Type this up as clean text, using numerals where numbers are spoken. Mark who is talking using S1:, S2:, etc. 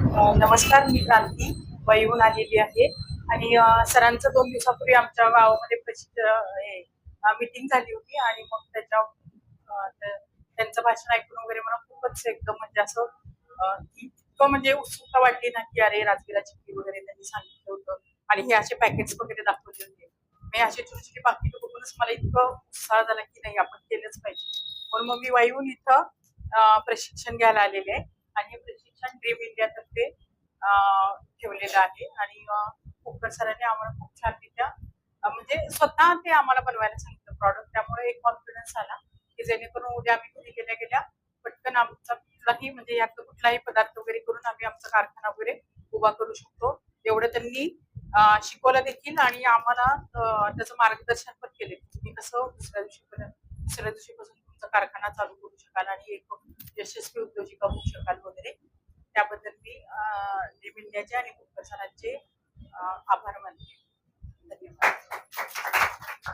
S1: नमस्कार, मी क्रांती वैहून आलेली आहे आणि सरांचं 2 दिवसापूर्वी आमच्या गावामध्ये मीटिंग झाली होती आणि मग त्यांचं भाषण ऐकून वगैरे मला खूपच एकदम म्हणजे असं इतकं म्हणजे उत्सुकता वाटली ना, की अरे राजगिराची खीर वगैरे त्यांनी सांगितलं होतं आणि हे असे पॅकेट्स वगैरे दाखवले होते. मी असे छोटे-छोटे पाकिट बघूनच मला इतकं उत्साह झाला, की नाही आपण केलंच पाहिजे. म्हणून मग मी वैहून इथं प्रशिक्षण घ्यायला आलेले आहे आणि हे प्रशिक्षण ड्रीम इंडियातर्फे ठेवलेलं आहे आणि कोकण सरांनी आम्हाला खूप छानरित्या म्हणजे स्वतः ते आम्हाला बनवायला सांगितलं प्रॉडक्ट. त्यामुळे एक कॉन्फिडन्स आला, की जेणेकरून उद्या आम्ही घरी गेल्या-गेल्या पटकन आमचा कुठलाही म्हणजे यातला कुठलाही पदार्थ वगैरे करून आम्ही आमचा कारखाना वगैरे उभा करू शकतो. एवढं त्यांनी शिकवलं देखील आणि आम्हाला त्याचं मार्गदर्शन पण केले. तुम्ही कसं दुसऱ्या दिवशीपासून तुमचा कारखाना चालू करू शकाल आणि एक यशस्वी उद्योजिका होऊ शकाल वगैरे. त्याबद्दल मी टीम इंडियाचे आणि कोकण सरांचे आभार मानते.